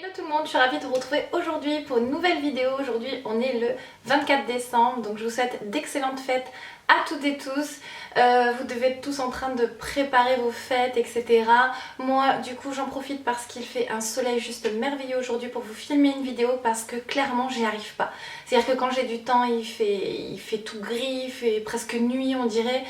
Hello tout le monde, je suis ravie de vous retrouver aujourd'hui pour une nouvelle vidéo. Aujourd'hui on est le 24 décembre, donc je vous souhaite d'excellentes fêtes à toutes et tous. Vous devez être tous en train de préparer vos fêtes, etc. Moi du coup j'en profite parce qu'il fait un soleil juste merveilleux aujourd'hui pour vous filmer une vidéo parce que clairement j'y arrive pas. C'est-à-dire que quand j'ai du temps il fait tout gris, il fait presque nuit on dirait,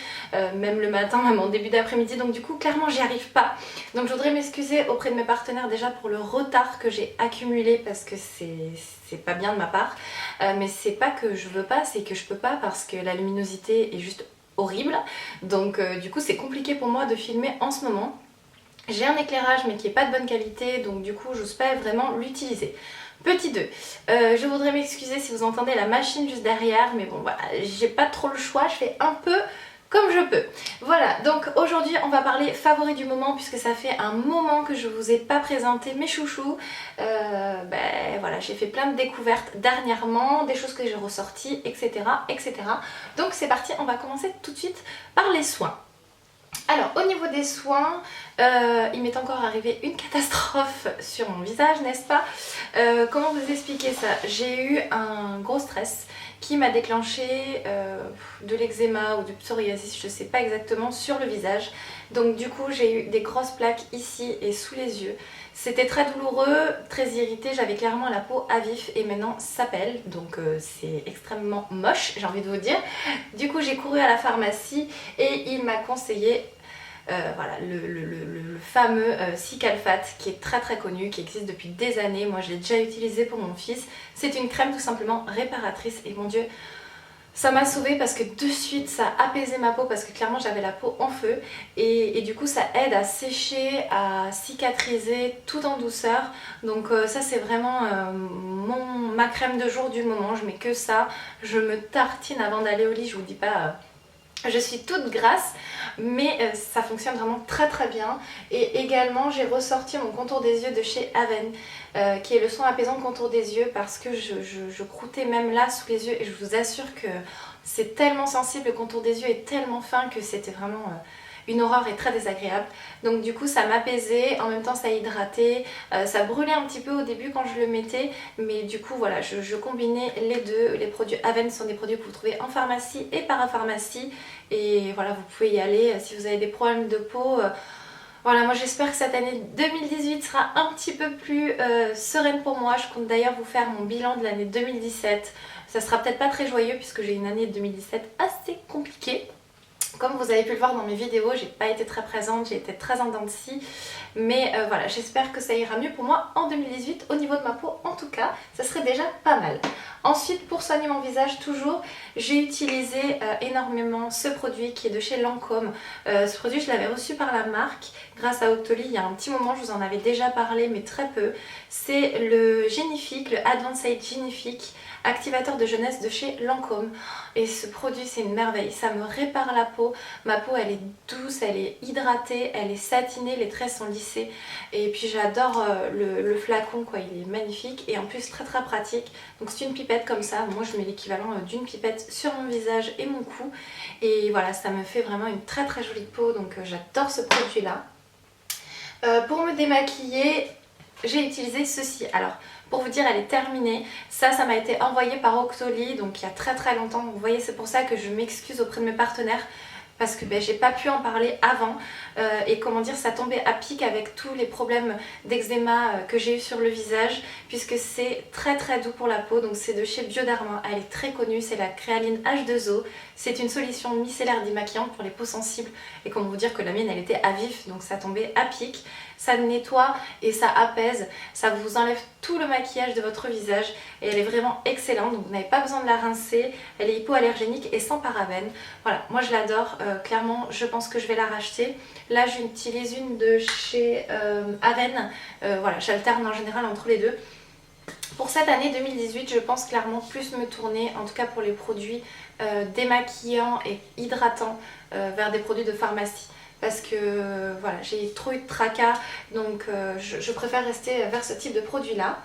même le matin, même en début d'après-midi, donc du coup clairement j'y arrive pas. Donc je voudrais m'excuser auprès de mes partenaires déjà pour le retard que j'ai accumulé parce que c'est pas bien de ma part, mais c'est pas que je veux pas, c'est que je peux pas parce que la luminosité est juste horrible, donc du coup c'est compliqué pour moi de filmer en ce moment. J'ai un éclairage mais qui est pas de bonne qualité, donc du coup j'ose pas vraiment l'utiliser. Petit 2, je voudrais m'excuser si vous entendez la machine juste derrière, mais bon voilà, j'ai pas trop le choix, je fais un peu comme je peux. Voilà, donc aujourd'hui on va parler favoris du moment puisque ça fait un moment que je vous ai pas présenté mes chouchous. Voilà, j'ai fait plein de découvertes dernièrement, des choses que j'ai ressorties, etc. etc. Donc c'est parti, on va commencer tout de suite par les soins. Alors au niveau des soins, il m'est encore arrivé une catastrophe sur mon visage, n'est-ce pas? Comment vous expliquer ça? J'ai eu un gros stress qui m'a déclenché de l'eczéma ou du psoriasis, je ne sais pas exactement, sur le visage. Donc du coup j'ai eu des grosses plaques ici et sous les yeux. C'était très douloureux, très irrité, j'avais clairement la peau à vif et maintenant ça pèle, donc c'est extrêmement moche, j'ai envie de vous dire. Du coup j'ai couru à la pharmacie et il m'a conseillé voilà, le fameux Cicalfate qui est très très connu, qui existe depuis des années. Moi je l'ai déjà utilisé pour mon fils. C'est une crème tout simplement réparatrice et mon dieu, ça m'a sauvée parce que de suite ça a apaisé ma peau parce que clairement j'avais la peau en feu et du coup ça aide à sécher, à cicatriser tout en douceur. Donc ça c'est vraiment ma crème de jour du moment. Je mets que ça, je me tartine avant d'aller au lit, je vous dis pas... je suis toute grasse, mais ça fonctionne vraiment très très bien. Et également j'ai ressorti mon contour des yeux de chez Aven, qui est le soin apaisant contour des yeux, parce que je croûtais même là sous les yeux et je vous assure que c'est tellement sensible, le contour des yeux est tellement fin que c'était vraiment une horreur et très désagréable. Donc du coup ça m'apaisait, en même temps ça hydratait, ça brûlait un petit peu au début quand je le mettais, mais du coup voilà, je combinais les deux. Les produits Aven sont des produits que vous trouvez en pharmacie et parapharmacie, et voilà, vous pouvez y aller si vous avez des problèmes de peau. Voilà, moi j'espère que cette année 2018 sera un petit peu plus sereine pour moi. Je compte d'ailleurs vous faire mon bilan de l'année 2017. Ça sera peut-être pas très joyeux puisque j'ai une année 2017 assez compliquée. Comme vous avez pu le voir dans mes vidéos, j'ai pas été très présente, j'ai été très en dents de scie. Mais voilà, j'espère que ça ira mieux pour moi en 2018 au niveau de ma peau. En tout cas, ça serait déjà pas mal. Ensuite, pour soigner mon visage, toujours, j'ai utilisé énormément ce produit qui est de chez Lancôme. Ce produit, je l'avais reçu par la marque grâce à Octoly il y a un petit moment. Je vous en avais déjà parlé, mais très peu. C'est le Génifique, le Advanced Génifique, activateur de jeunesse de chez Lancôme. Et ce produit c'est une merveille, ça me répare la peau. Ma peau elle est douce, elle est hydratée, elle est satinée, les traits sont lissés. Et puis j'adore le flacon quoi, il est magnifique et en plus très très pratique. Donc c'est une pipette comme ça, moi je mets l'équivalent d'une pipette sur mon visage et mon cou. Et voilà, ça me fait vraiment une très très jolie peau, donc j'adore ce produit là. Pour me démaquiller, j'ai utilisé ceci. Alors pour vous dire, elle est terminée. Ça m'a été envoyé par Octoly, donc il y a très très longtemps. Vous voyez, c'est pour ça que je m'excuse auprès de mes partenaires, parce que j'ai pas pu en parler avant. Et comment dire, ça tombait à pic avec tous les problèmes d'eczéma que j'ai eu sur le visage, puisque c'est très très doux pour la peau. Donc c'est de chez Bioderma, elle est très connue, c'est la créaline H2O. C'est une solution micellaire démaquillante pour les peaux sensibles. Et comment vous dire que la mienne elle était à vif, donc ça tombait à pic. Ça nettoie et ça apaise, ça vous enlève tout le maquillage de votre visage et elle est vraiment excellente, donc vous n'avez pas besoin de la rincer, elle est hypoallergénique et sans parabènes. Voilà, moi je l'adore, clairement je pense que je vais la racheter. Là j'utilise une de chez Aven, voilà, j'alterne en général entre les deux. Pour cette année 2018, je pense clairement plus me tourner, en tout cas pour les produits démaquillants et hydratants, vers des produits de pharmacie. Parce que voilà, j'ai trop eu de tracas, donc je préfère rester vers ce type de produit là.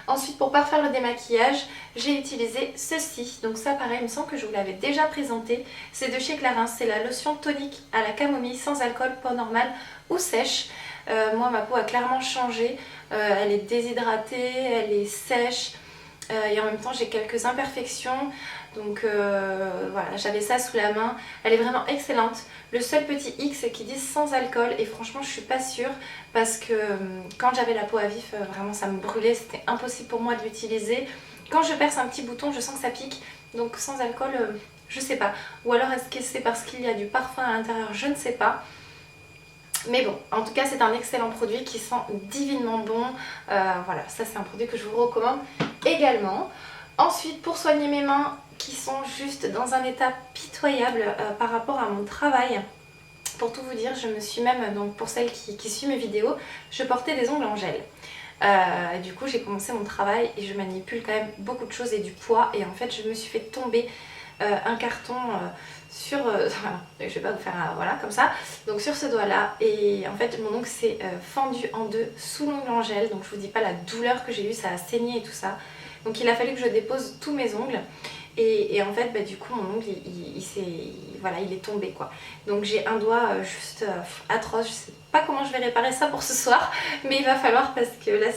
Ensuite, pour parfaire le démaquillage, j'ai utilisé ceci. Donc ça pareil, il me semble que je vous l'avais déjà présenté. C'est de chez Clarins, c'est la lotion tonique à la camomille sans alcool, peau normale ou sèche. Moi ma peau a clairement changé, elle est déshydratée, elle est sèche et en même temps j'ai quelques imperfections. Donc voilà, j'avais ça sous la main. Elle est vraiment excellente. Le seul petit X c'est qu'ils disent sans alcool et franchement je suis pas sûre parce que quand j'avais la peau à vif, vraiment ça me brûlait, c'était impossible pour moi de l'utiliser. Quand je perce un petit bouton, je sens que ça pique. Donc sans alcool, je sais pas. Ou alors est-ce que c'est parce qu'il y a du parfum à l'intérieur, je ne sais pas. Mais bon, en tout cas c'est un excellent produit qui sent divinement bon. Voilà, ça c'est un produit que je vous recommande également. Ensuite, pour soigner mes mains qui sont juste dans un état pitoyable par rapport à mon travail. Pour tout vous dire, je me suis même, donc pour celles qui suivent mes vidéos, je portais des ongles en gel. Du coup j'ai commencé mon travail et je manipule quand même beaucoup de choses et du poids et en fait je me suis fait tomber un carton sur, je vais pas vous faire voilà comme ça, donc sur ce doigt là et en fait mon ongle s'est fendu en deux sous l'ongle en gel, donc je vous dis pas la douleur que j'ai eue, ça a saigné et tout ça, donc il a fallu que je dépose tous mes ongles. Et en fait, du coup, mon ongle, il est tombé quoi. Donc j'ai un doigt juste atroce. Je sais pas comment je vais réparer ça pour ce soir, mais il va falloir parce que là,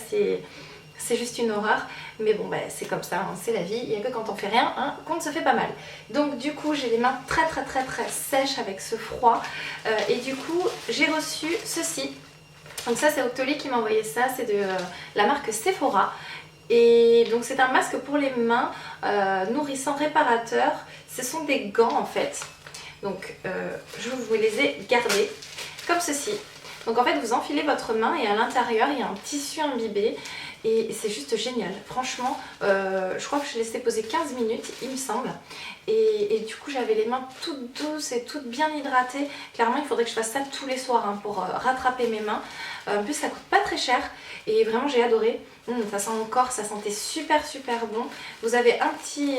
c'est juste une horreur. Mais bon, c'est comme ça, hein, c'est la vie. Il n'y a que quand on fait rien hein, qu'on se fait pas mal. Donc du coup, j'ai les mains très sèches avec ce froid. Et du coup, j'ai reçu ceci. Donc ça, c'est Octoly qui m'a envoyé ça. C'est de la marque Sephora. Et donc c'est un masque pour les mains nourrissant réparateur. Ce sont des gants en fait. Donc je vous les ai gardés comme ceci. Donc en fait vous enfilez votre main et à l'intérieur il y a un tissu imbibé. Et c'est juste génial. Franchement, je crois que je l'ai laissé poser 15 minutes, il me semble. Et du coup, j'avais les mains toutes douces et toutes bien hydratées. Clairement, il faudrait que je fasse ça tous les soirs hein, pour rattraper mes mains. En plus, ça coûte pas très cher. Et vraiment, j'ai adoré. Ça sent encore, ça sentait super bon. Vous avez un petit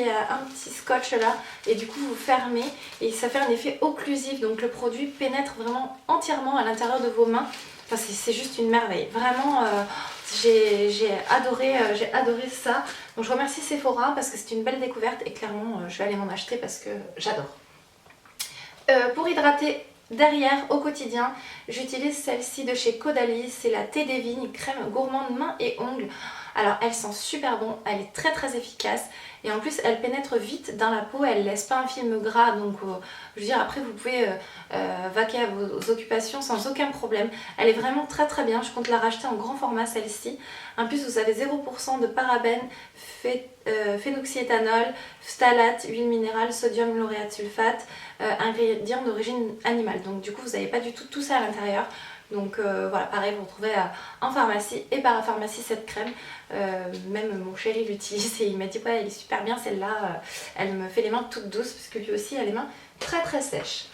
scotch là. Et du coup, vous fermez. Et ça fait un effet occlusif. Donc le produit pénètre vraiment entièrement à l'intérieur de vos mains. Enfin, c'est juste une merveille. Vraiment... j'ai adoré ça. Donc je remercie Sephora parce que c'est une belle découverte et clairement je vais aller m'en acheter parce que j'adore. Pour hydrater derrière au quotidien, j'utilise celle-ci de chez Caudalie. C'est la thé des vignes, crème gourmande mains et ongles. Alors elle sent super bon, elle est très efficace et en plus elle pénètre vite dans la peau, elle laisse pas un film gras donc je veux dire après vous pouvez vaquer à vos occupations sans aucun problème. Elle est vraiment très bien, je compte la racheter en grand format celle-ci. En plus vous avez 0% de parabènes, phénoxyéthanol, phtalate, huile minérale, sodium lauréate sulfate, ingrédients d'origine animale. Donc du coup vous n'avez pas du tout ça à l'intérieur. Donc voilà, pareil, vous retrouvez en pharmacie et parapharmacie cette crème. Même mon chéri l'utilise et il m'a dit ouais elle est super bien celle-là, elle me fait les mains toutes douces parce que lui aussi a les mains très sèches.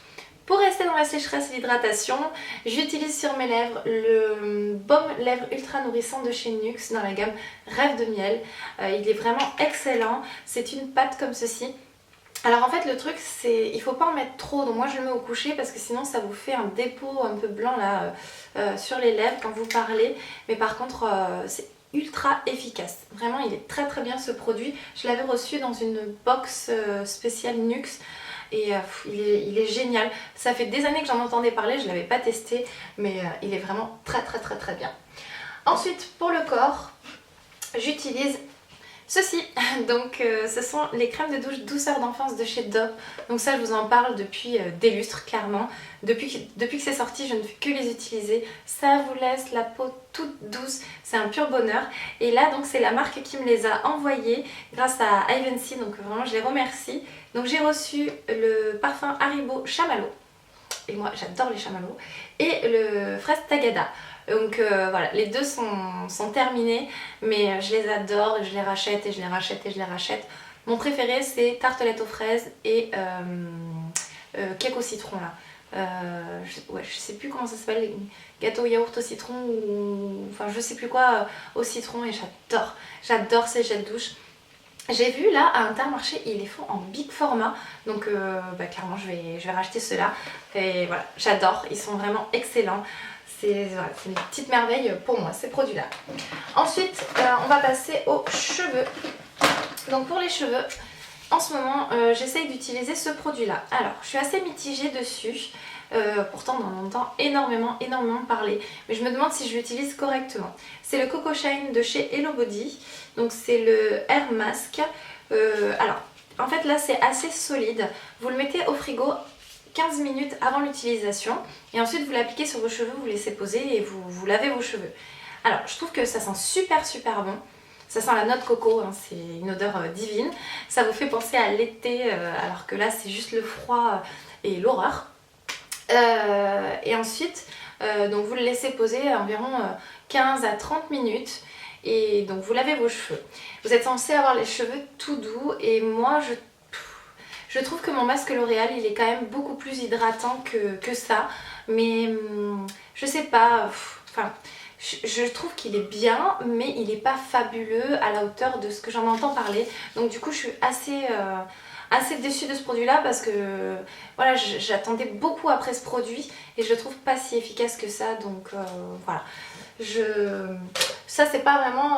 Pour rester dans la sécheresse et l'hydratation, j'utilise sur mes lèvres le baume lèvres ultra nourrissant de chez Nuxe dans la gamme Rêve de miel. Il est vraiment excellent, c'est une pâte comme ceci. Alors en fait le truc c'est il faut pas en mettre trop, donc moi je le mets au coucher parce que sinon ça vous fait un dépôt un peu blanc là sur les lèvres quand vous parlez, mais par contre c'est ultra efficace, vraiment il est très bien ce produit. Je l'avais reçu dans une box spéciale Nuxe et il est génial. Ça fait des années que j'en entendais parler, je l'avais pas testé mais il est vraiment très bien. Ensuite pour le corps j'utilise ceci, donc ce sont les crèmes de douche douceur d'enfance de chez Dove. Donc ça je vous en parle depuis des lustres clairement. Depuis que c'est sorti je ne fais que les utiliser. Ça vous laisse la peau toute douce, c'est un pur bonheur. Et là donc c'est la marque qui me les a envoyés grâce à Ivancy, donc vraiment je les remercie. Donc j'ai reçu le parfum Haribo Chamallow. Et moi j'adore les chamallows. Et le fraise Tagada. Donc voilà, les deux sont terminés, mais je les adore, je les rachète et je les rachète. Mon préféré c'est tartelette aux fraises et cake au citron là. Je sais plus comment ça s'appelle, gâteau yaourt au citron ou enfin je sais plus quoi au citron et j'adore ces gels douche. J'ai vu là à Intermarché ils les font en big format donc clairement je vais racheter ceux-là et voilà j'adore, ils sont vraiment excellents. C'est une petite merveille pour moi ces produits là. Ensuite on va passer aux cheveux. Donc pour les cheveux en ce moment j'essaye d'utiliser ce produit là. Alors je suis assez mitigée dessus Pourtant on en entend énormément parler, mais je me demande si je l'utilise correctement. C'est le Coco Shine de chez Hello Body, donc c'est le Air Mask. Alors en fait là c'est assez solide, vous le mettez au frigo 15 minutes avant l'utilisation et ensuite vous l'appliquez sur vos cheveux, vous laissez poser et vous lavez vos cheveux. Alors je trouve que ça sent super bon. Ça sent la noix de coco, hein, c'est une odeur divine. Ça vous fait penser à l'été, alors que là c'est juste le froid et l'horreur. Et ensuite, donc vous le laissez poser environ 15 à 30 minutes. Et donc vous lavez vos cheveux. Vous êtes censé avoir les cheveux tout doux. Et moi je trouve que mon masque L'Oréal il est quand même beaucoup plus hydratant que ça. Mais je sais pas, enfin... Je trouve qu'il est bien, mais il n'est pas fabuleux à la hauteur de ce que j'en entends parler. Donc du coup, je suis assez déçue de ce produit-là parce que voilà, j'attendais beaucoup après ce produit et je le trouve pas si efficace que ça. Donc voilà, ça c'est pas vraiment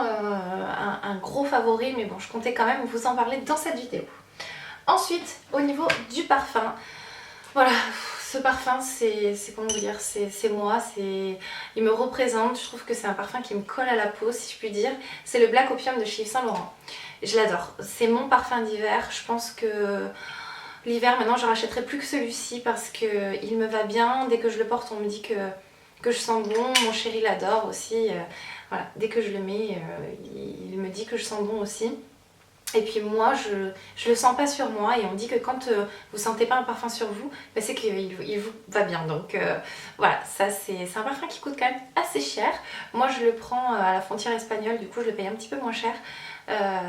un gros favori, mais bon, je comptais quand même vous en parler dans cette vidéo. Ensuite, au niveau du parfum, voilà. Ce parfum, c'est comment vous dire, c'est moi, il me représente, je trouve que c'est un parfum qui me colle à la peau si je puis dire. C'est le Black Opium de chez Yves Saint Laurent. Je l'adore, c'est mon parfum d'hiver, je pense que l'hiver maintenant je rachèterai plus que celui-ci parce qu'il me va bien. Dès que je le porte on me dit que je sens bon, mon chéri l'adore aussi. Voilà, dès que je le mets, il me dit que je sens bon aussi. Et puis moi je le sens pas sur moi et on dit que quand vous sentez pas un parfum sur vous, bah c'est qu'il vous va bien. Donc voilà, ça c'est un parfum qui coûte quand même assez cher. Moi je le prends à la frontière espagnole, du coup je le paye un petit peu moins cher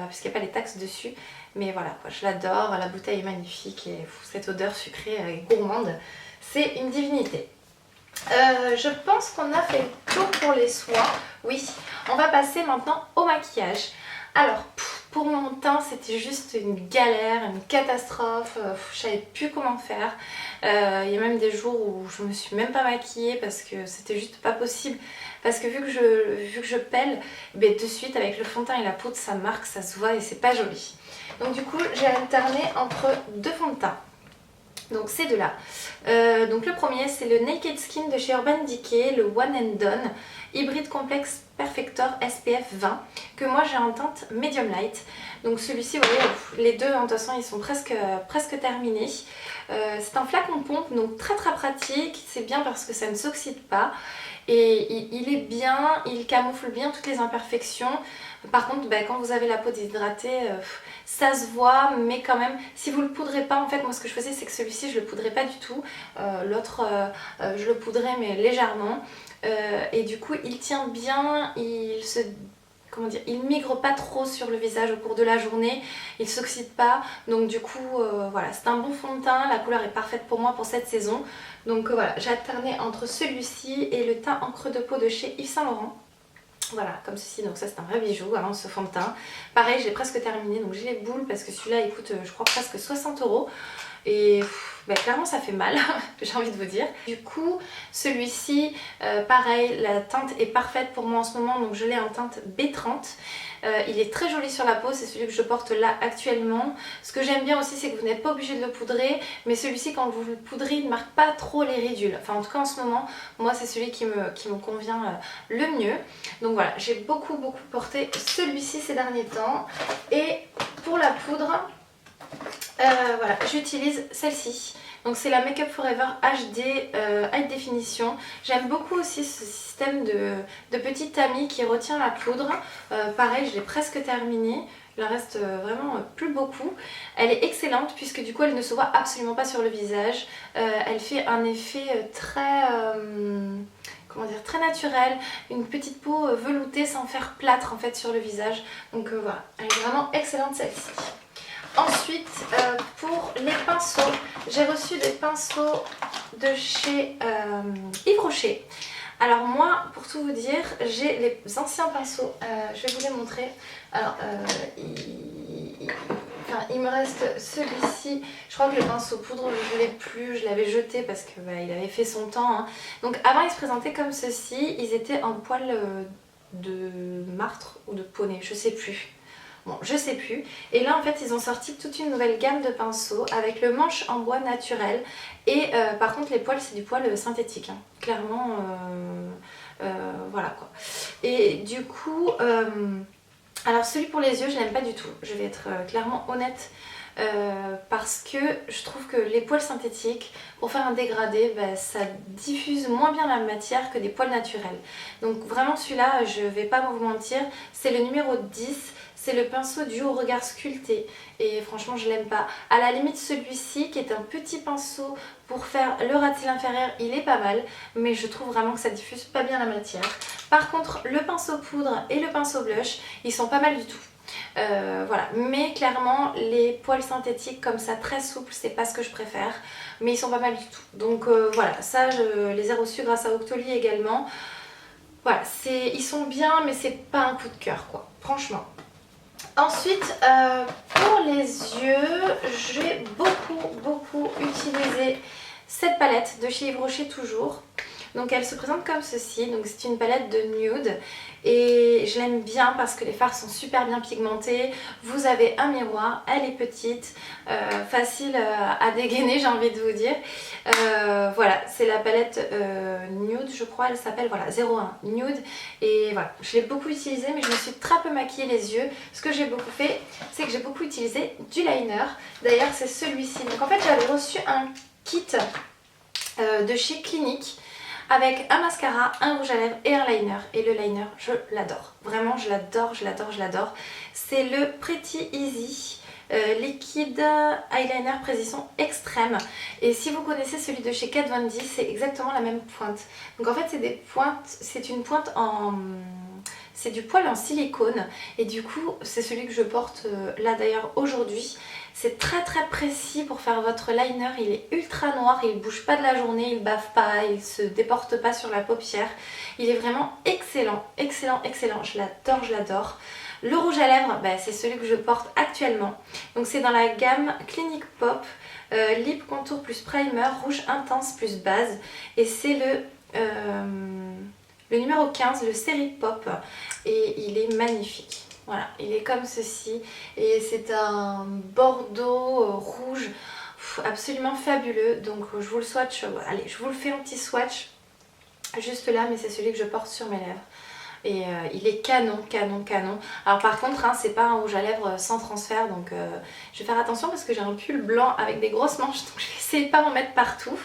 puisqu'il n'y a pas les taxes dessus. Mais voilà, je l'adore, la bouteille est magnifique et cette odeur sucrée et gourmande, c'est une divinité. Je pense qu'on a fait le tour pour les soins. Oui, on va passer maintenant au maquillage. Alors, pour mon teint, c'était juste une galère, une catastrophe. Je savais plus comment faire. Il y a même des jours où je me suis même pas maquillée parce que c'était juste pas possible. Parce que vu que je pèle, ben, de suite avec le fond de teint et la poudre, ça marque, ça se voit et c'est pas joli. Donc du coup, j'ai alterné entre deux fonds de teint. Donc ces deux-là. Donc le premier c'est le Naked Skin de chez Urban Decay, le One and Done Hybride Complex Perfector SPF 20 que moi j'ai en teinte Medium Light. Donc celui-ci, vous voyez, les deux en toute façon ils sont presque terminés. C'est un flacon pompe, donc très pratique, c'est bien parce que ça ne s'oxyde pas. Et il est bien, il camoufle bien toutes les imperfections. Par contre, bah, quand vous avez la peau déshydratée, ça se voit, mais quand même, si vous le poudrez pas, en fait, moi ce que je faisais, c'est que celui-ci, je le poudrais pas du tout. L'autre, je le poudrais, mais légèrement. Et du coup, il tient bien, il migre pas trop sur le visage au cours de la journée, il s'oxyde pas, donc du coup voilà, c'est un bon fond de teint, la couleur est parfaite pour moi pour cette saison. Donc voilà, j'ai alterné entre celui-ci et le teint encre de peau de chez Yves Saint Laurent. Voilà, comme ceci, donc ça c'est un vrai bijou, hein, ce fond de teint. Pareil, j'ai presque terminé, donc j'ai les boules parce que celui-là il coûte je crois presque 60 €. Et bah, clairement ça fait mal, j'ai envie de vous dire. Du coup, celui-ci, pareil, la teinte est parfaite pour moi en ce moment, donc je l'ai en teinte B30. Il est très joli sur la peau, c'est celui que je porte là actuellement. Ce que j'aime bien aussi, c'est que vous n'êtes pas obligé de le poudrer, mais celui-ci quand vous le poudrez, il ne marque pas trop les ridules. Enfin en tout cas en ce moment, moi c'est celui qui me convient le mieux. Donc voilà, j'ai beaucoup porté celui-ci ces derniers temps. Et pour la poudre, voilà, j'utilise celle-ci. Donc c'est la Make Up For Ever HD High Definition. J'aime beaucoup aussi ce système de petit tamis qui retient la poudre. Pareil, je l'ai presque terminé. Il en reste vraiment plus beaucoup. Elle est excellente puisque du coup elle ne se voit absolument pas sur le visage. Elle fait un effet très... comment dire, très naturel, une petite peau veloutée sans faire plâtre en fait sur le visage. Donc voilà, elle est vraiment excellente celle-ci. Ensuite, pour les pinceaux, j'ai reçu des pinceaux de chez Yves Rocher. Alors moi, pour tout vous dire, j'ai les anciens pinceaux, je vais vous les montrer. Alors, il me reste celui-ci, je crois que le pinceau poudre je ne l'ai plus, je l'avais jeté parce que bah, il avait fait son temps. Hein. Donc avant ils se présentaient comme ceci, ils étaient en poil de martre ou de poney, je sais plus. Bon, je sais plus. Et là en fait ils ont sorti toute une nouvelle gamme de pinceaux avec le manche en bois naturel. Et par contre les poils c'est du poil synthétique, hein. Clairement voilà quoi. Et du coup alors celui pour les yeux je l'aime pas du tout. Je vais être clairement honnête. Parce que je trouve que les poils synthétiques, pour faire un dégradé, bah, ça diffuse moins bien la matière que des poils naturels. Donc vraiment celui-là, je vais pas vous mentir, c'est le numéro 10, c'est le pinceau du au regard sculpté. Et franchement je l'aime pas. À la limite celui-ci qui est un petit pinceau pour faire le ras de cils inférieur, il est pas mal. Mais je trouve vraiment que ça diffuse pas bien la matière. Par contre le pinceau poudre et le pinceau blush, ils sont pas mal du tout. Voilà, mais clairement les poils synthétiques comme ça très souples c'est pas ce que je préfère, mais ils sont pas mal du tout. Donc voilà, ça je les ai reçus grâce à Octoly également. Voilà, ils sont bien mais c'est pas un coup de cœur quoi, franchement. Ensuite pour les yeux, j'ai beaucoup utilisé cette palette de chez Yves Rocher toujours. Donc elle se présente comme ceci, donc c'est une palette de nude et je l'aime bien parce que les fards sont super bien pigmentés. Vous avez un miroir, elle est petite, facile à dégainer j'ai envie de vous dire. Voilà, c'est la palette nude je crois, elle s'appelle voilà 01 nude et voilà, je l'ai beaucoup utilisée mais je me suis très peu maquillée les yeux. Ce que j'ai beaucoup fait, c'est que j'ai beaucoup utilisé du liner, d'ailleurs c'est celui-ci. Donc en fait j'avais reçu un kit de chez Clinique avec un mascara, un rouge à lèvres et un liner. Et le liner, je l'adore. Vraiment, je l'adore. C'est le Pretty Easy Liquid Eyeliner Précision Extrême. Et si vous connaissez celui de chez Kat Von D, c'est exactement la même pointe. Donc en fait, c'est des pointes, c'est une pointe en... C'est du poil en silicone et du coup c'est celui que je porte là d'ailleurs aujourd'hui. C'est très précis pour faire votre liner, il est ultra noir, il ne bouge pas de la journée, il ne bave pas, il ne se déporte pas sur la paupière. Il est vraiment excellent, je l'adore. Le rouge à lèvres, bah, c'est celui que je porte actuellement. Donc c'est dans la gamme Clinique Pop, Lip Contour plus Primer, rouge intense plus base. Et c'est le numéro 15, le Série Pop, et il est magnifique. Voilà, il est comme ceci et c'est un bordeaux rouge absolument fabuleux. Donc je vous le swatch, allez, je vous le fais un petit swatch juste là, mais c'est celui que je porte sur mes lèvres. Et il est canon. Alors par contre, hein, c'est pas un rouge à lèvres sans transfert, donc je vais faire attention parce que j'ai un pull blanc avec des grosses manches, donc je vais essayer de pas m'en mettre partout.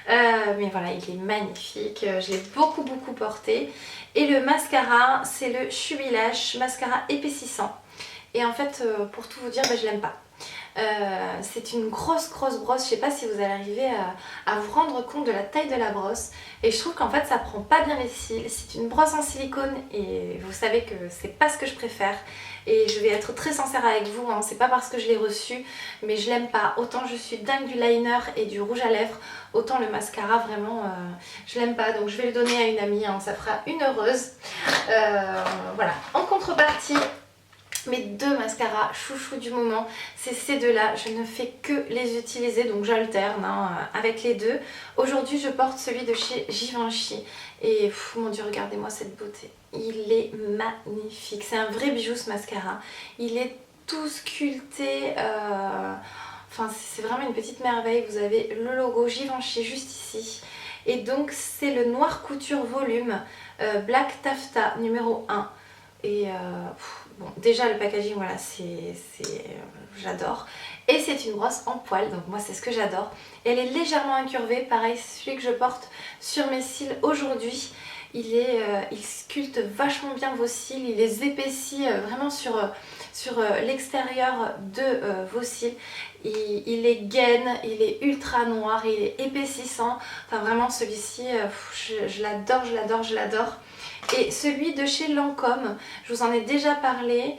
Mais voilà, il est magnifique, je l'ai beaucoup porté. Et le mascara, c'est le Chubby Lash mascara épaississant. Et en fait, pour tout vous dire, je l'aime pas. C'est une grosse brosse, je sais pas si vous allez arriver à vous rendre compte de la taille de la brosse. Et je trouve qu'en fait ça prend pas bien les cils, c'est une brosse en silicone et vous savez que c'est pas ce que je préfère. Et je vais être très sincère avec vous, hein, c'est pas parce que je l'ai reçu, mais je l'aime pas. Autant je suis dingue du liner et du rouge à lèvres, autant le mascara vraiment je l'aime pas. Donc je vais le donner à une amie, hein, ça fera une heureuse. Voilà, en contrepartie, mes deux mascaras chouchou du moment, c'est ces deux-là. Je ne fais que les utiliser, donc j'alterne avec les deux. Aujourd'hui, je porte celui de chez Givenchy. Et mon Dieu, regardez-moi cette beauté. Il est magnifique. C'est un vrai bijou ce mascara. Il est tout sculpté. Enfin, c'est vraiment une petite merveille. Vous avez le logo Givenchy juste ici. Et donc, c'est le Noir Couture Volume Black Taffeta numéro 1. Et bon, déjà le packaging, voilà, j'adore. Et c'est une brosse en poil, donc moi c'est ce que j'adore. Elle est légèrement incurvée, pareil, c'est celui que je porte sur mes cils aujourd'hui. Il sculpte vachement bien vos cils, il les épaissit vraiment sur l'extérieur de vos cils. Il est gaine, il est ultra noir, il est épaississant. Enfin vraiment celui-ci, je l'adore. Et celui de chez Lancôme, je vous en ai déjà parlé,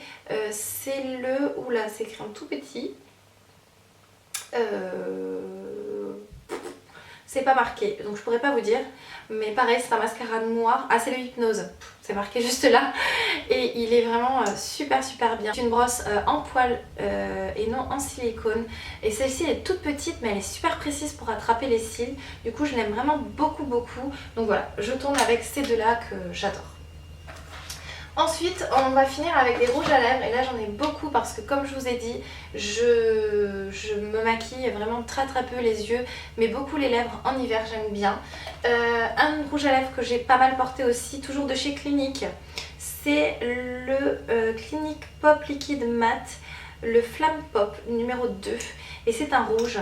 c'est le... Oula, c'est écrit en tout petit. C'est pas marqué, donc je pourrais pas vous dire. Mais pareil, c'est un mascara noir. Ah, c'est le Hypnose, c'est marqué juste là. Et il est vraiment super bien. C'est une brosse en poil et non en silicone. Et celle-ci elle est toute petite, mais elle est super précise pour attraper les cils. Du coup, je l'aime vraiment beaucoup. Donc voilà, je tourne avec ces deux-là que j'adore. Ensuite on va finir avec des rouges à lèvres et là j'en ai beaucoup parce que comme je vous ai dit je me maquille vraiment très peu les yeux mais beaucoup les lèvres en hiver, j'aime bien. Un rouge à lèvres que j'ai pas mal porté aussi, toujours de chez Clinique, c'est le Clinique Pop Liquide Matte, le Flamme Pop numéro 2 et c'est un rouge.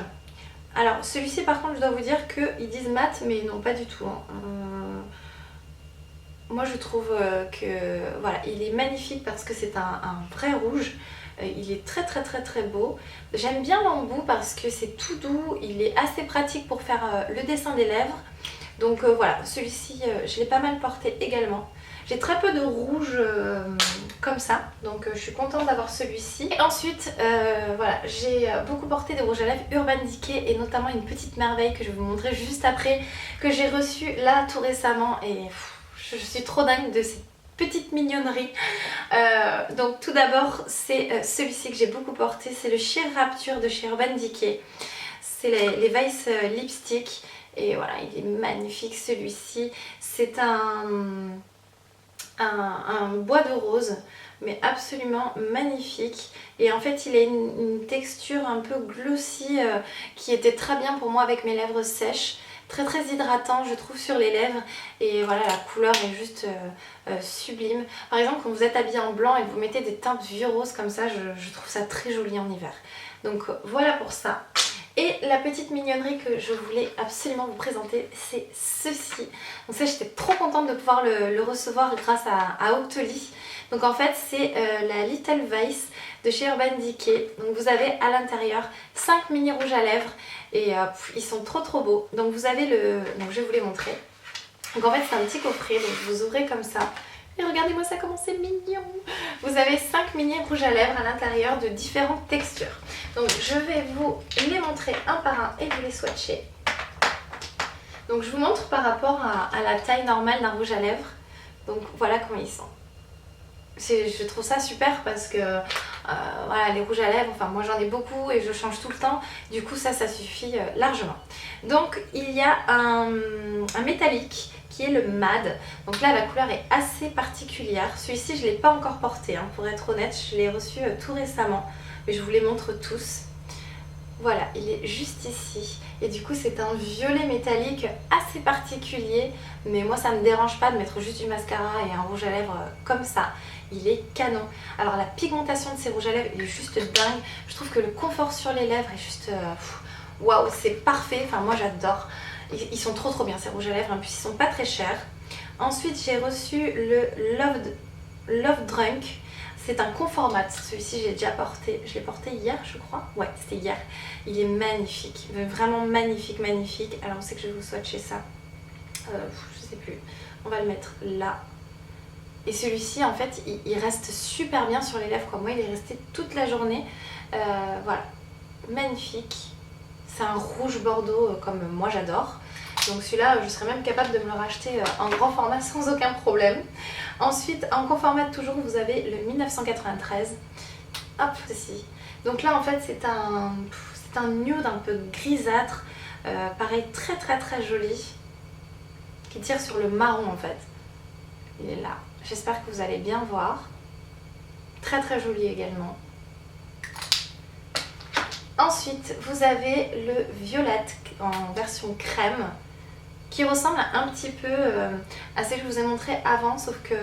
Alors celui-ci par contre je dois vous dire qu'ils disent mat mais non pas du tout hein. Moi je trouve que voilà, il est magnifique parce que c'est un vrai rouge. Il est très beau. J'aime bien l'embout parce que c'est tout doux, il est assez pratique pour faire le dessin des lèvres. Donc voilà, celui-ci je l'ai pas mal porté également. J'ai très peu de rouge comme ça, donc je suis contente d'avoir celui-ci. Et ensuite, voilà, j'ai beaucoup porté des rouges à lèvres Urban Decay et notamment une petite merveille que je vais vous montrer juste après, que j'ai reçue là tout récemment et je suis trop dingue de cette petite mignonnerie. Donc tout d'abord, c'est celui-ci que j'ai beaucoup porté, c'est le Sheer Rapture de chez Urban Decay. C'est les Vice Lipstick et voilà, il est magnifique celui-ci. C'est un bois de rose mais absolument magnifique et en fait il a une texture un peu glossy qui était très bien pour moi avec mes lèvres sèches, très hydratant je trouve sur les lèvres et voilà la couleur est juste sublime. Par exemple quand vous êtes habillé en blanc et que vous mettez des teintes vieux roses comme ça, je trouve ça très joli en hiver. Donc voilà pour ça. Et la petite mignonnerie que je voulais absolument vous présenter, c'est ceci. Donc ça, j'étais trop contente de pouvoir le recevoir grâce à Octoly. Donc en fait, c'est la Little Vice de chez Urban Decay. Donc vous avez à l'intérieur 5 mini rouges à lèvres et ils sont trop beaux. Donc vous avez le... Donc je vais vous les montrer. Donc en fait, c'est un petit coffret, donc vous ouvrez comme ça. Et regardez-moi ça comment c'est mignon. Vous avez 5 mini rouges à lèvres à l'intérieur de différentes textures. Donc je vais vous les montrer un par un et vous les swatcher. Donc je vous montre par rapport à la taille normale d'un rouge à lèvres. Donc voilà comment ils sont. Je trouve ça super parce que voilà, les rouges à lèvres, enfin moi j'en ai beaucoup et je change tout le temps. Du coup ça suffit largement. Donc il y a un métallique qui est le MAD. Donc là la couleur est assez particulière. Celui-ci je ne l'ai pas encore porté hein, pour être honnête, je l'ai reçu tout récemment. Mais je vous les montre tous. Voilà, il est juste ici. Et du coup c'est un violet métallique assez particulier. Mais moi ça ne me dérange pas de mettre juste du mascara et un rouge à lèvres comme ça. Il est canon. Alors la pigmentation de ces rouges à lèvres est juste dingue. Je trouve que le confort sur les lèvres est juste... waouh, c'est parfait. Enfin moi j'adore. Ils sont trop bien ces rouges à lèvres. En plus ils sont pas très chers. Ensuite j'ai reçu le Love Drunk. C'est un confort mat, celui-ci j'ai déjà porté, je l'ai porté hier je crois, ouais c'était hier. Il est magnifique, vraiment magnifique. Alors on sait que je vais vous swatcher ça, je sais plus, on va le mettre là. Et celui-ci en fait il reste super bien sur les lèvres quoi, moi il est resté toute la journée, voilà, magnifique. C'est un rouge bordeaux comme moi j'adore. Donc celui-là, je serais même capable de me le racheter en grand format sans aucun problème. Ensuite, en confort mat toujours, vous avez le 1993. Hop, ceci. Donc là, en fait, c'est un nude un peu grisâtre. Pareil, très joli. Qui tire sur le marron, en fait. Il est là. J'espère que vous allez bien voir. Très joli également. Ensuite, vous avez le violette en version crème, qui ressemble un petit peu à ce que je vous ai montré avant, sauf que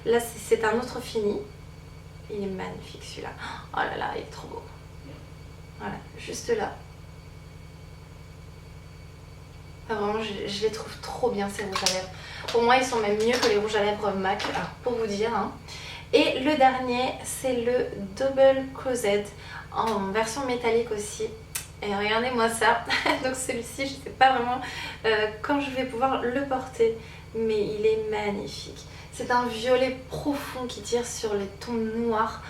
là c'est un autre fini. Il est magnifique celui-là. Oh là là, il est trop beau. Voilà, juste là. Enfin, vraiment, je les trouve trop bien ces rouges à lèvres. Pour moi, ils sont même mieux que les rouges à lèvres MAC, alors, pour vous dire. Hein. Et le dernier, c'est le Double Closet en version métallique aussi. Et regardez-moi ça. Donc celui-ci, je ne sais pas vraiment quand je vais pouvoir le porter, mais il est magnifique. C'est un violet profond qui tire sur les tons noirs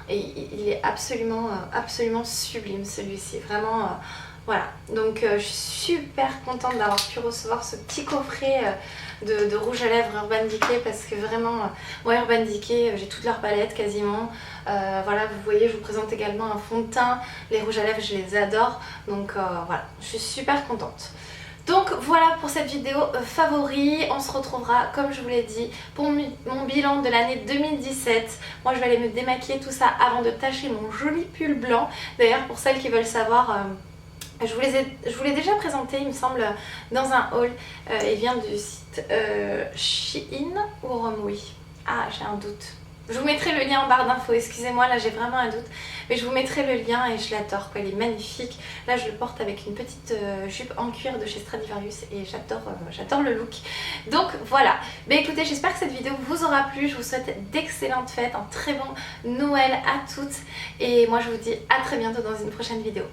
et il est absolument sublime celui-ci. Vraiment, voilà. Donc je suis super contente d'avoir pu recevoir ce petit coffret de rouge à lèvres Urban Decay parce que vraiment, moi Urban Decay, j'ai toute leur palette quasiment. Voilà, vous voyez, je vous présente également un fond de teint. Les rouges à lèvres, je les adore. Donc voilà, je suis super contente. Donc voilà pour cette vidéo favori. On se retrouvera comme je vous l'ai dit pour mon bilan de l'année 2017. Moi je vais aller me démaquiller tout ça avant de tacher mon joli pull blanc. D'ailleurs pour celles qui veulent savoir, je vous l'ai déjà présenté il me semble dans un haul. Il vient du site Shein ou Romwe. Ah j'ai un doute. Je vous mettrai le lien en barre d'infos, excusez-moi, là j'ai vraiment un doute. Mais je vous mettrai le lien et je l'adore, quoi, il est magnifique. Là je le porte avec une petite jupe en cuir de chez Stradivarius et j'adore le look. Donc voilà, mais écoutez, j'espère que cette vidéo vous aura plu. Je vous souhaite d'excellentes fêtes, un très bon Noël à toutes. Et moi je vous dis à très bientôt dans une prochaine vidéo.